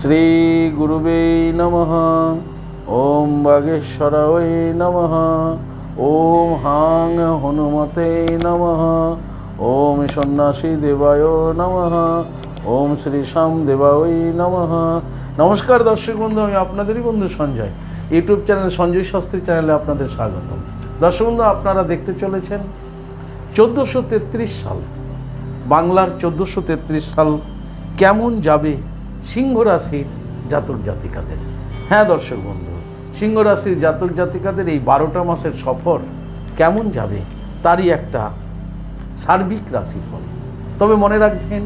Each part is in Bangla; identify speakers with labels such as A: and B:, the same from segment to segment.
A: শ্রী গুরুবে নমঃ। ওম বাগেশ্বরায় নমঃ। ওম হাং হনুমতে নমঃ। ওম সন্ন্যাসী দেবায় নমঃ। ওম শ্রী শ্যাম দেবায় নমঃ। নমস্কার দর্শক বন্ধু, আমি আপনাদেরই বন্ধু সঞ্জয়। ইউটিউব চ্যানেল সঞ্জয় শাস্ত্রী চ্যানেলে আপনাদের স্বাগতম। দর্শক বন্ধু, আপনারা দেখতে চলেছেন 1433 সাল, বাংলার 1433 সাল কেমন যাবে সিংহ রাশির জাতক জাতিকাদের। হ্যাঁ দর্শক বন্ধু, সিংহ রাশির জাতক জাতিকাদের এই 12টা মাসের সফর কেমন যাবে তারই একটা সার্বিক রাশিফল। তবে মনে রাখবেন,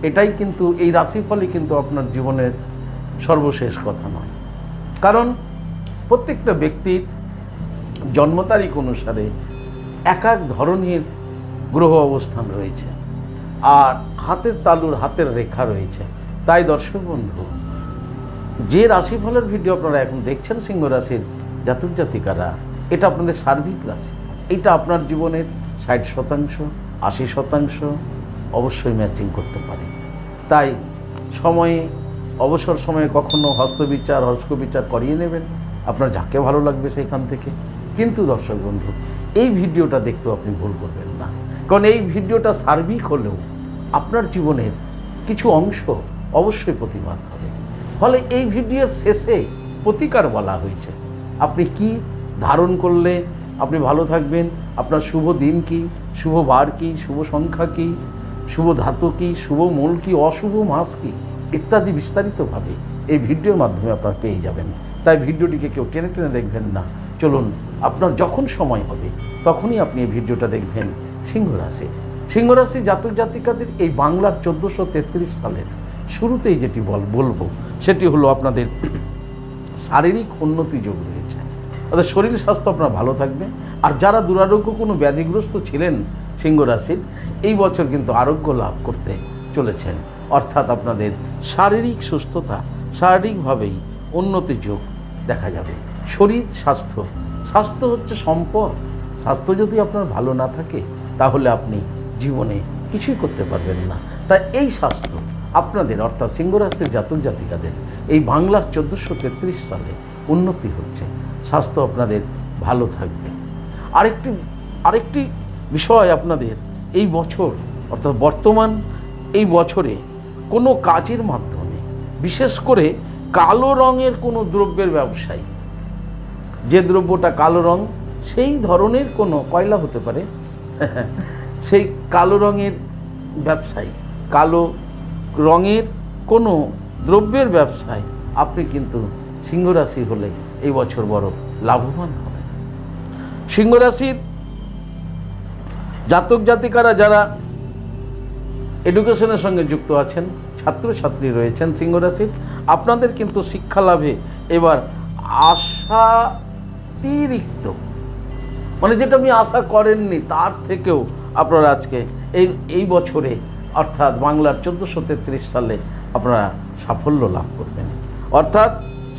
A: এটাই কিন্তু, এই রাশিফলই কিন্তু আপনার জীবনের সর্বশেষ কথা নয়। কারণ প্রত্যেকটা ব্যক্তির জন্ম তারিখ অনুসারে এক এক ধরনের গ্রহ অবস্থান রয়েছে, আর হাতের তালুর হাতের রেখা রয়েছে। তাই দর্শক বন্ধু, যে রাশিফলের ভিডিও আপনারা এখন দেখছেন সিংহ রাশির জাতক জাতিকারা, এটা আপনাদের সার্বিক রাশি। এটা আপনার জীবনের 60%, 80% অবশ্যই ম্যাচিং করতে পারে। তাই সময়ে, অবসর সময়ে কখনো হস্তবিচার, হস্ক বিচার করিয়ে নেবেন, আপনার যাকে ভালো লাগবে সেখান থেকে। কিন্তু দর্শক বন্ধু, এই ভিডিওটা দেখতেও আপনি ভুল করবেন না, কারণ এই ভিডিওটা সার্বিক হলেও আপনার জীবনের কিছু অংশ অবশ্যই প্রতিবাদ হবে। ফলে এই ভিডিওর শেষে প্রতিকার বলা হয়েছে। আপনি কি ধারণ করলে আপনি ভালো থাকবেন, আপনার শুভ দিন কি, শুভ বার কি, শুভ সংখ্যা কি, শুভ ধাতু কি, শুভ মূল কি, অশুভ মাস কি, ইত্যাদি বিস্তারিতভাবে এই ভিডিওর মাধ্যমে আপনারা পেয়ে যাবেন। তাই ভিডিওটিকে কেউ টেনে টেনে দেখবেন না। চলুন, আপনার যখন সময় হবে তখনই আপনি এই ভিডিওটা দেখবেন সিংহ রাশির জাতক জাতিকাদের এই বাংলার 1433 সালের শুরুতেই যেটি বলবো সেটি হলো আপনাদের শারীরিক উন্নতি যোগ রয়েছে। অর্থাৎ শরীর স্বাস্থ্য আপনার ভালো থাকবে। আর যারা দুরারোগ্য কোনো ব্যাধিগ্রস্ত ছিলেন সিংহ রাশির, এই বছর কিন্তু আরোগ্য লাভ করতে চলেছেন। অর্থাৎ আপনাদের শারীরিক সুস্থতা, শারীরিকভাবেই উন্নতি যোগ দেখা যাবে। শরীর স্বাস্থ্য, স্বাস্থ্য হচ্ছে সম্পদ। স্বাস্থ্য যদি আপনার ভালো না থাকে তাহলে আপনি জীবনে কিছুই করতে পারবেন না। তাই এই স্বাস্থ্য আপনাদের, অর্থাৎ সিংহ রাশির জাতক জাতিকাদের এই বাংলার 1433 সালে উন্নতি হচ্ছে। স্বাস্থ্য আপনাদের ভালো থাকবে। আরেকটি বিষয়, আপনাদের এই বছর, অর্থাৎ বর্তমান এই বছরে কোনো কাজের মাধ্যমে, বিশেষ করে কালো রঙের কোনো দ্রব্যের ব্যবসায়ী, যে দ্রব্যটা কালো রং, সেই ধরনের কোনো, কয়লা হতে পারে, সেই কালো রঙের ব্যবসায়ী, কালো রঙের কোনো দ্রব্যের ব্যবসায় আপনি কিন্তু সিংহ রাশি হলে এই বছর বড় লাভবান হবেন। সিংহ রাশির জাতক জাতিকারা যারা এডুকেশনের সঙ্গে যুক্ত আছেন, ছাত্রছাত্রী রয়েছেন সিংহ রাশির, আপনাদের কিন্তু শিক্ষা লাভে এবার আশাতিরিক্ত, মানে যেটা আপনি আশা করেননি তার থেকেও আপনারা আজকে এই বছরে, অর্থাৎ বাংলার 1433 সালে আপনারা সাফল্য লাভ করবেন। অর্থাৎ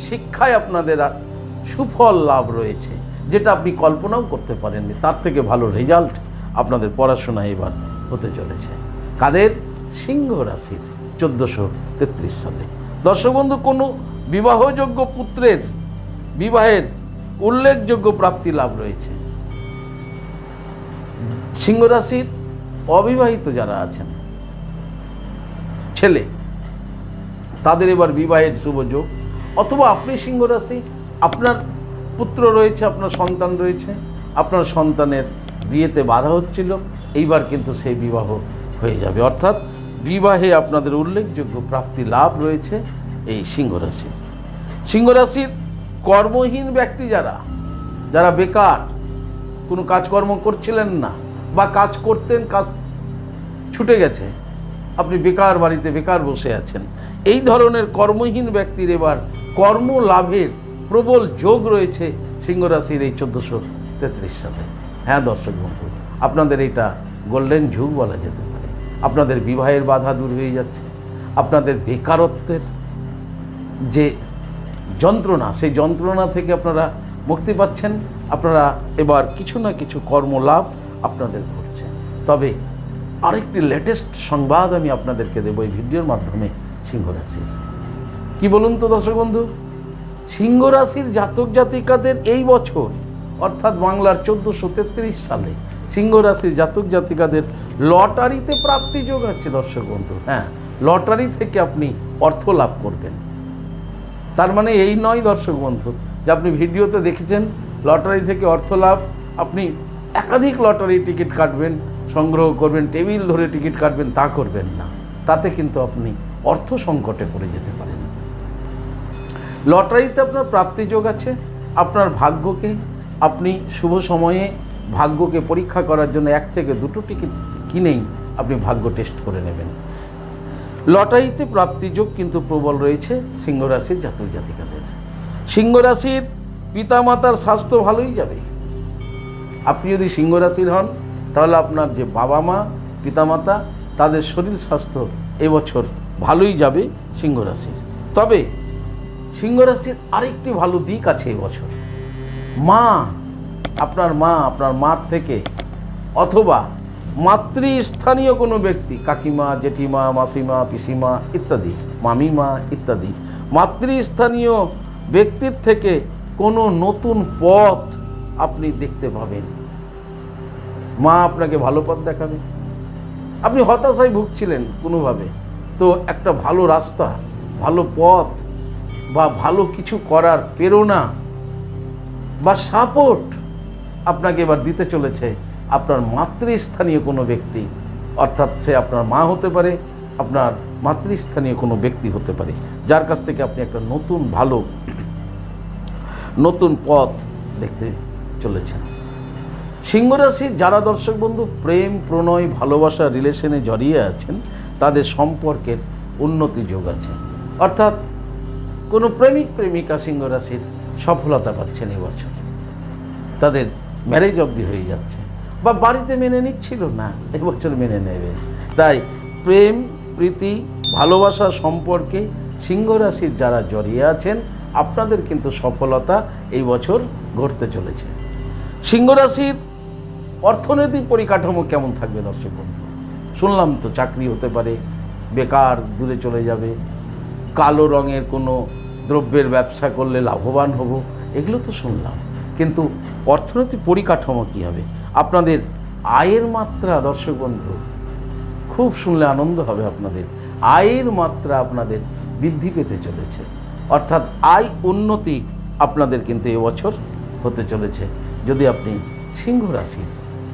A: শিক্ষায় আপনাদের সুফল লাভ রয়েছে, যেটা আপনি কল্পনাও করতে পারেননি। তার থেকে ভালো রেজাল্ট আপনাদের পড়াশোনায় এবার হতে চলেছে। কাদের? সিংহ রাশির 1433 সালে। দর্শক বন্ধু, কোনো বিবাহযোগ্য পুত্রের বিবাহের উল্লেখযোগ্য প্রাপ্তি লাভ রয়েছে। সিংহ রাশির অবিবাহিত যারা আছেন ছেলে, তাদের এবার বিবাহের শুভ যোগ। অথবা আপনি সিংহ রাশি, আপনার পুত্র রয়েছে, আপনার সন্তান রয়েছে, আপনার সন্তানের বিয়েতে বাধা হচ্ছিল, এইবার কিন্তু সেই বিবাহ হয়ে যাবে। অর্থাৎ বিবাহে আপনাদের উল্লেখযোগ্য প্রাপ্তি লাভ রয়েছে এই সিংহ রাশি। সিংহ রাশির কর্মহীন ব্যক্তি যারা বেকার, কোনো কাজকর্ম করছিলেন না, বা কাজ করতেন, কাজ ছুটে গেছে, আপনি বেকার, বাড়িতে বেকার বসে আছেন, এই ধরনের কর্মহীন ব্যক্তির এবার কর্ম লাভের প্রবল যোগ রয়েছে সিংহ রাশির এই 1433 সালে। হ্যাঁ দর্শক বন্ধু, আপনাদের এটা গোল্ডেন যুগ বলা যেতে পারে। আপনাদের বিবাহের বাধা দূর হয়ে যাচ্ছে, আপনাদের বেকারত্বের যে যন্ত্রণা, সেই যন্ত্রণা থেকে আপনারা মুক্তি পাচ্ছেন। আপনারা এবার কিছু না কিছু কর্মলাভ আপনাদের ঘটছে। তবে আরেকটি লেটেস্ট সংবাদ আমি আপনাদেরকে দেবো এই ভিডিওর মাধ্যমে। সিংহ রাশির কি বলুন তো দর্শক বন্ধু, সিংহ রাশির জাতক জাতিকাদের এই বছর অর্থাৎ বাংলার 1433 সালে সিংহ রাশির জাতক জাতিকাদের লটারিতে প্রাপ্তি যোগ আছে দর্শক বন্ধু। হ্যাঁ, লটারি থেকে আপনি অর্থ লাভ করবেন। তার মানে এই নয় দর্শক বন্ধু যে আপনি ভিডিওতে দেখেছেন লটারি থেকে অর্থ লাভ, আপনি একাধিক লটারি টিকিট কাটবেন, সংগ্রহ করবেন, টেবিল ধরে টিকিট কাটবেন, তা করবেন না। তাতে কিন্তু আপনি অর্থ সংকটে পড়ে যেতে পারেন। লটারিতে আপনার প্রাপ্তি যোগ আছে। আপনার ভাগ্যকে আপনি শুভ সময়ে ভাগ্যকে পরীক্ষা করার জন্য 1 থেকে 2টো টিকিট কিনেই আপনি ভাগ্য টেস্ট করে নেবেন। লটারিতে প্রাপ্তি যোগ কিন্তু প্রবল রয়েছে সিংহ রাশির জাতক জাতিকাদের। সিংহ রাশির পিতামাতার স্বাস্থ্য ভালোই যাবে। আপনি যদি সিংহ রাশির হন তাহলে আপনার যে বাবা মা পিতামাতা তাদের শরীর স্বাস্থ্য এবছর ভালোই যাবে সিংহ রাশির। তবে সিংহ রাশির আরেকটি ভালো দিক আছে এবছর। আপনার মার থেকে অথবা মাতৃস্থানীয় কোনো ব্যক্তি, কাকিমা, জেঠিমা, মাসিমা, পিসিমা ইত্যাদি, মামিমা ইত্যাদি মাতৃস্থানীয় ব্যক্তির থেকে কোনো নতুন পথ আপনি দেখতে পাবেন। মা আপনাকে ভালো পথ দেখাবে। আপনি হতাশায় ভুগছিলেন কোনোভাবে, তো একটা ভালো রাস্তা, ভালো পথ বা ভালো কিছু করার প্রেরণা বা সাপোর্ট আপনাকে এবার দিতে চলেছে আপনার মাতৃস্থানীয় কোনো ব্যক্তি। অর্থাৎ সে আপনার মা হতে পারে, আপনার মাতৃস্থানীয় কোনো ব্যক্তি হতে পারে, যার কাছ থেকে আপনি একটা নতুন পথ দেখতে চলেছেন। সিংহ রাশির যারা দর্শক বন্ধু প্রেম, প্রণয়, ভালোবাসা, রিলেশনে জড়িয়ে আছেন তাদের সম্পর্কের উন্নতি যোগ আছে। অর্থাৎ কোনো প্রেমিক প্রেমিকা সিংহ রাশির সফলতা পাচ্ছেন এবছর, তাদের ম্যারেজ অবধি হয়ে যাচ্ছে, বা বাড়িতে মেনে নিচ্ছিল না, এবছর মেনে নেবে। তাই প্রেম, প্রীতি, ভালোবাসা সম্পর্কে সিংহ রাশির যারা জড়িয়ে আছেন আপনাদের কিন্তু সফলতা এই বছর ঘটতে চলেছে। সিংহ রাশির অর্থনৈতিক পরিকাঠামো কেমন থাকবে দর্শক বন্ধু? শুনলাম তো চাকরি হতে পারে, বেকার দূরে চলে যাবে, কালো রঙের কোনো দ্রব্যের ব্যবসা করলে লাভবান হব, এগুলো তো শুনলাম। কিন্তু অর্থনৈতিক পরিকাঠামো কী হবে? আপনাদের আয়ের মাত্রা দর্শক বন্ধু খুব শুনলে আনন্দ হবে আপনাদের। আয়ের মাত্রা আপনাদের বৃদ্ধি পেতে চলেছে, অর্থাৎ আয় উন্নতি আপনাদের কিন্তু এবছর হতে চলেছে যদি আপনি সিংহ রাশির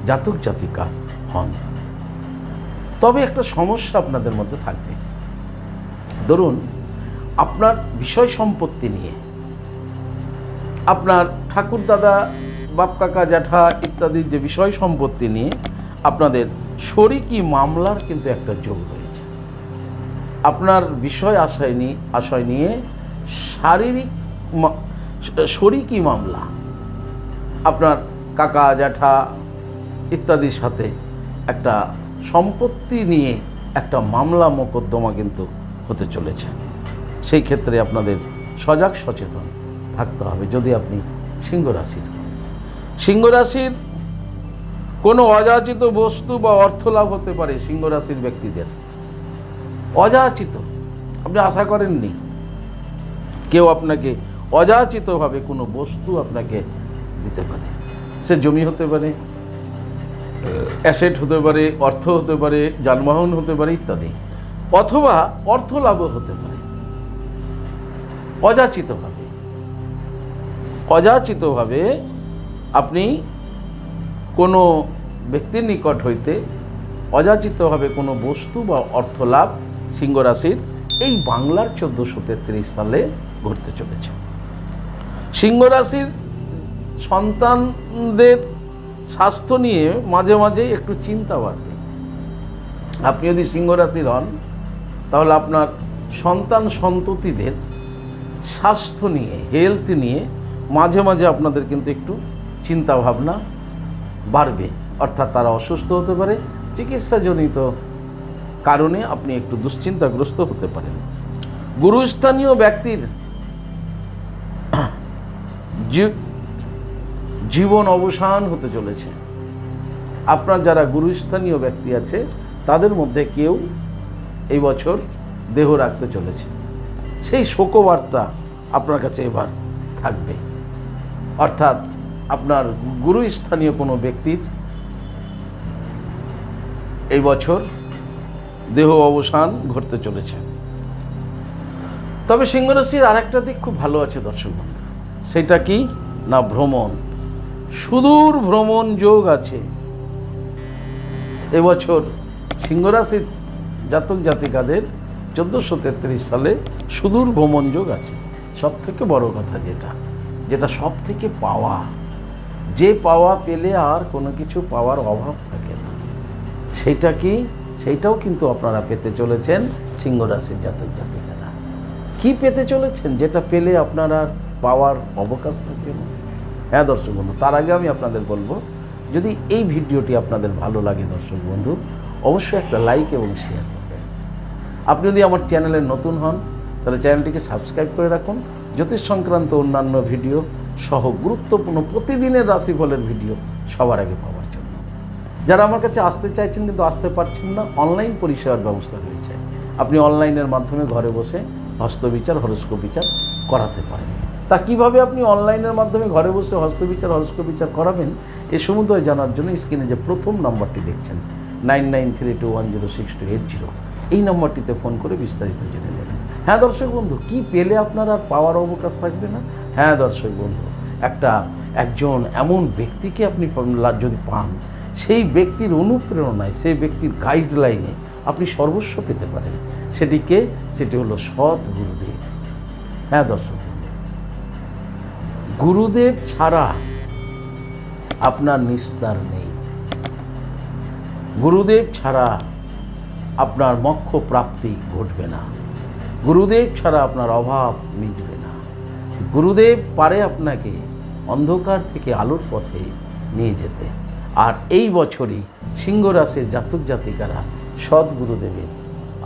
A: জাতক জাতিকা হন। তবে একটা সমস্যা আপনাদের মধ্যে থাকবে। ধরুন আপনার বিষয় সম্পত্তি নিয়ে, আপনার ঠাকুর দাদা, বাপ কাকা, জ্যাঠা ইত্যাদির যে বিষয় সম্পত্তি নিয়ে আপনাদের শরিকি মামলার কিন্তু একটা যোগ রয়েছে। আপনার বিষয় আশয় নিয়ে শরিকি মামলা আপনার কাকা, জ্যাঠা ইত্যাদির সাথে একটা সম্পত্তি নিয়ে একটা মামলা মোকদ্দমা কিন্তু হতে চলেছে। সেই ক্ষেত্রে আপনাদের সজাগ সচেতন থাকতে হবে যদি আপনি সিংহ রাশির। সিংহ রাশির কোনো অযাচিত বস্তু বা অর্থ লাভ হতে পারে সিংহ রাশির ব্যক্তিদের। অযাচিত, আপনি আশা করেননি, কেউ আপনাকে অযাচিতভাবে কোনো বস্তু আপনাকে দিতে পারে। সে জমি হতে পারে, অ্যাসেট হতে পারে, অর্থ হতে পারে, যানবাহন হতে পারে ইত্যাদি, অথবা অর্থ লাভও হতে পারে অযাচিতভাবে আপনি কোনো ব্যক্তির নিকট হইতে অযাচিতভাবে কোনো বস্তু বা অর্থ লাভ সিংহ রাশির এই বাংলার 1433 সালে ঘটতে চলেছে। সিংহ রাশির সন্তানদের স্বাস্থ্য নিয়ে মাঝে মাঝে একটু চিন্তা বাড়বে। আপনি যদি সিংহ রাশির হন তাহলে আপনার সন্ততিদের স্বাস্থ্য নিয়ে, হেলথ নিয়ে মাঝে মাঝে আপনাদের কিন্তু একটু চিন্তা ভাবনা বাড়বে। অর্থাৎ তারা অসুস্থ হতে পারে, চিকিৎসাজনিত কারণে আপনি একটু দুশ্চিন্তাগ্রস্ত হতে পারেন। গুরুস্থানীয় ব্যক্তির জীবন অবসান হতে চলেছে। আপনার যারা গুরুস্থানীয় ব্যক্তি আছে তাদের মধ্যে কেউ এই বছর দেহ রাখতে চলেছে। সেই শোকবার্তা আপনার কাছে এবার থাকবে। অর্থাৎ আপনার গুরুস্থানীয় কোনো ব্যক্তির এই বছর দেহ অবসান ঘটতে চলেছে। তবে সিংহ রাশির আরেকটা দিক খুব ভালো আছে দর্শক বন্ধু, সেটা কি না ভ্রমণ, সুদূর ভ্রমণ যোগ আছে এবছর সিংহ রাশির জাতক জাতিকাদের 1433 সালে সুদূর ভ্রমণ যোগ আছে। সব থেকে বড় কথা যেটা সব থেকে পাওয়া, যে পাওয়া পেলে আর কোনো কিছু পাওয়ার অভাব থাকে না, সেটা কি, সেইটাও কিন্তু আপনারা পেতে চলেছেন সিংহ রাশির জাতক জাতিকারা। কি পেতে চলেছেন যেটা পেলে আপনার আর পাওয়ার অবকাশ থাকবে না? হ্যাঁ দর্শক বন্ধু, তার আগে আমি আপনাদের বলবো, যদি এই ভিডিওটি আপনাদের ভালো লাগে দর্শক বন্ধু, অবশ্যই একটা লাইক এবং শেয়ার করবেন। আপনি যদি আমার চ্যানেলে নতুন হন তাহলে চ্যানেলটিকে সাবস্ক্রাইব করে রাখুন, জ্যোতিষ সংক্রান্ত অন্যান্য ভিডিও সহ গুরুত্বপূর্ণ প্রতিদিনের রাশিফলের ভিডিও সবার আগে পাওয়ার জন্য। যারা আমার কাছে আসতে চাইছেন কিন্তু আসতে পারছেন না, অনলাইন পরিষেবার ব্যবস্থা রয়েছে। আপনি অনলাইনের মাধ্যমে ঘরে বসে হস্তবিচার, হরস্কোপ বিচার করাতে পারেন। তা কিভাবে আপনি অনলাইনের মাধ্যমে ঘরে বসে হস্তবিচার, হরস্কোপ বিচার করাবেন, এ সমুদয় জানার জন্য স্ক্রিনে যে প্রথম নাম্বারটি দেখছেন 9932106280, এই নাম্বারটিতে ফোন করে বিস্তারিত জেনে নেবেন। হ্যাঁ দর্শক বন্ধু, কি পেলে আপনার আর পাওয়ার অবকাশ থাকবে না? হ্যাঁ দর্শক বন্ধু, একজন এমন ব্যক্তিকে আপনি যদি পান, সেই ব্যক্তির অনুপ্রেরণায়, সেই ব্যক্তির গাইডলাইনে আপনি সর্বস্ব পেতে পারেন। সেটি হলো সৎ গুরুদেব। হ্যাঁ দর্শক বন্ধু, গুরুদেব ছাড়া আপনার নিস্তার নেই, গুরুদেব ছাড়া আপনার মোক্ষ প্রাপ্তি ঘটবে না, গুরুদেব ছাড়া আপনার অভাব মিটবে না। গুরুদেব পারে আপনাকে অন্ধকার থেকে আলোর পথে নিয়ে যেতে। আর এই বছরই সিংহ রাশির জাতক জাতিকারা সদ্গুরুদেবের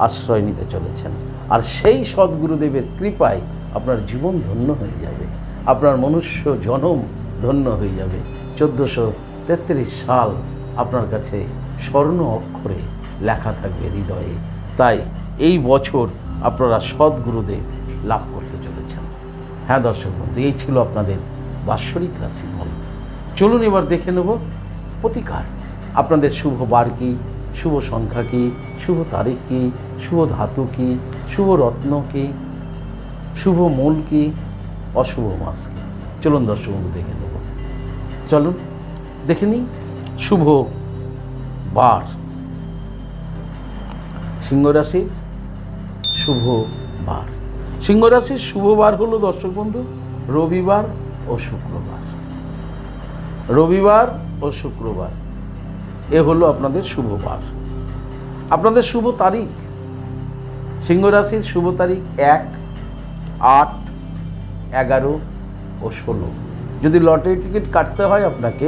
A: আশ্রয় নিতে চলেছেন। আর সেই সদ্গুরুদেবের কৃপায় আপনার জীবন ধন্য হয়ে যাবে, আপনার মনুষ্য জনম ধন্য হয়ে যাবে। 1433 সাল আপনার কাছে স্বর্ণ অক্ষরে লেখা থাকবে হৃদয়ে। তাই এই বছর আপনারা সদ্গুরুদেব লাভ করতে চলেছেন। হ্যাঁ দর্শক বন্ধু, এই ছিল আপনাদের বাৎসরিক রাশিফল। চলুন এবার দেখে নেব প্রতিকার। আপনাদের শুভ বার কী, শুভ সংখ্যা কী, শুভ তারিখ কী, শুভ ধাতু কী, শুভ রত্ন কী, শুভ মূল কী, অশুভ মাস কী। চলুন দর্শক বন্ধু দেখে নেব। চলুন দেখে নিই শুভ বার। সিংহ রাশির শুভ বার, সিংহ রাশির শুভ বার হলো দর্শক বন্ধু রবিবার ও শুক্রবার। রবিবার ও শুক্রবার এ হলো আপনাদের শুভ বার। আপনাদের শুভ তারিখ, সিংহ রাশির শুভ তারিখ 1, 8, 11 ও 16। যদি লটারি টিকিট কাটতে হয় আপনাকে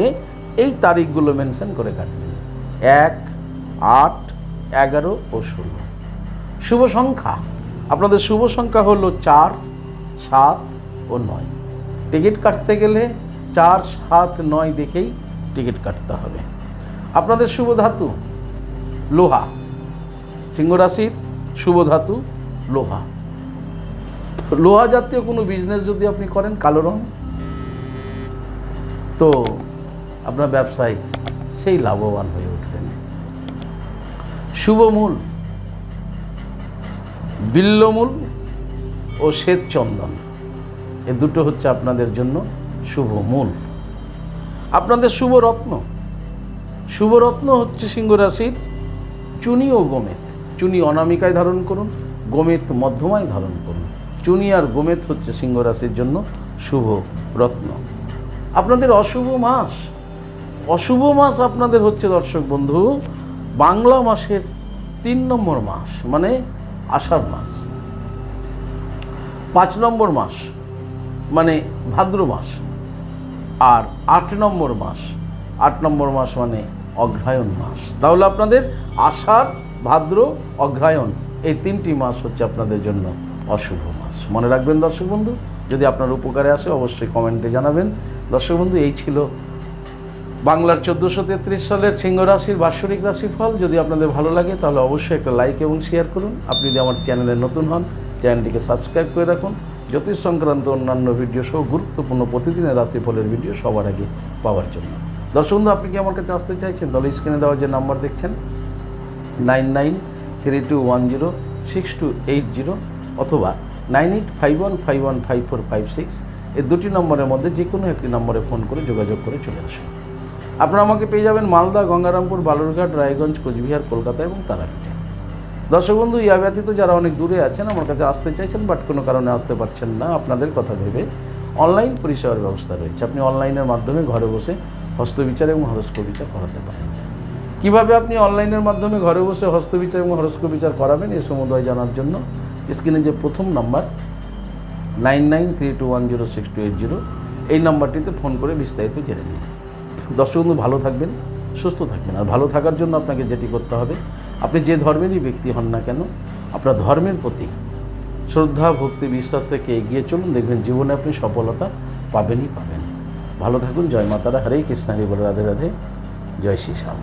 A: এই তারিখগুলো মেনশন করে কাটবেন, 1, 8, 11 ও 16। শুভ সংখ্যা, আপনাদের শুভ সংখ্যা হলো 4, 7 ও 9। টিকিট কাটতে গেলে 4, 7, 9 দেখেই টিকিট কাটতে হবে। আপনাদের শুভ ধাতু লোহা, সিংহ রাশির শুভ ধাতু লোহা। লোহা জাতীয় কোনো বিজনেস যদি আপনি করেন, কালো রং, তো আপনার ব্যবসায় সেই লাভবান হয়ে উঠবেন। শুভ মূল বিল্লমূল ও শ্বেত চন্দন, এ দুটো হচ্ছে আপনাদের জন্য শুভ মূল। আপনাদের শুভ রত্ন, শুভ রত্ন হচ্ছে সিংহ রাশির চুনি ও গোমেত। চুনি অনামিকায় ধারণ করুন, গোমেত মধ্যমায় ধারণ করুন। চুনি আর গোমেত হচ্ছে সিংহ রাশির জন্য শুভ রত্ন। আপনাদের অশুভ মাস, অশুভ মাস আপনাদের হচ্ছে দর্শক বন্ধু বাংলা মাসের 3 নম্বর মাস, মানে আষাঢ় মাস। 5 নম্বর মাস মানে ভাদ্র মাস। আর 8 নম্বর মাস, 8 নম্বর মাস মানে অগ্রহায়ণ মাস। তাহলে আপনাদের আষাঢ়, ভাদ্র, অগ্রহায়ণ এই 3টি মাস হচ্ছে আপনাদের জন্য অশুভ মাস। মনে রাখবেন দর্শক বন্ধু, যদি আপনার উপকারে আসে অবশ্যই কমেন্টে জানাবেন। দর্শক বন্ধু, এই ছিল বাংলার 1433 সালের সিংহ রাশির বাৎসরিক রাশিফল। যদি আপনাদের ভালো লাগে তাহলে অবশ্যই একটা লাইক এবং শেয়ার করুন। আপনি যদি আমার চ্যানেলে নতুন হন চ্যানেলটিকে সাবস্ক্রাইব করে রাখুন জ্যোতিষ সংক্রান্ত অন্যান্য ভিডিও সহ গুরুত্বপূর্ণ প্রতিদিনের রাশিফলের ভিডিও সবার আগে পাওয়ার জন্য। দর্শক বন্ধু, আপনি কি আমার কাছে আসতে চাইছেন? তাহলে স্ক্রিনে দেওয়া যে নাম্বার দেখছেন 9932106280 অথবা 9851515456, এই দুটি নম্বরের মধ্যে যে কোনো একটি নম্বরে ফোন করে যোগাযোগ করে চলে আসুন। আপনারা আমাকে পেয়ে যাবেন মালদা, গঙ্গারামপুর, বালুরঘাট, রায়গঞ্জ, কোচবিহার, কলকাতা এবং তারাপীঠে। দর্শক বন্ধু, ইয়া ব্যতীত যারা অনেক দূরে আছেন, আমার কাছে আসতে চাইছেন বাট কোনো কারণে আসতে পারছেন না, আপনাদের কথা ভেবে অনলাইন পরিষেবার ব্যবস্থা রয়েছে। আপনি অনলাইনের মাধ্যমে ঘরে বসে হস্তবিচার এবং হরস্কোপ বিচার করাতে পারেন। কীভাবে আপনি অনলাইনের মাধ্যমে ঘরে বসে হস্তবিচার এবং হরস্কোপ বিচার করাবেন এই সমুদয় জানার জন্য স্ক্রিনে যে প্রথম নাম্বার 9932106280 এই নাম্বারটিতে ফোন করে বিস্তারিত জেনে নিন। দর্শক বন্ধু, ভালো থাকবেন, সুস্থ থাকবেন। আর ভালো থাকার জন্য আপনাকে যেটি করতে হবে, আপনি যে ধর্মেরই ব্যক্তি হন না কেন, আপনার ধর্মের প্রতি শ্রদ্ধা, ভক্তি, বিশ্বাস থেকে এগিয়ে চলুন, দেখবেন জীবনে আপনি সফলতা পাবেনই পাবেন। ভালো থাকুন। জয় মাতারা, হরে কৃষ্ণ, হরে বল, রাধে রাধে, জয় শ্রী শ্যাম।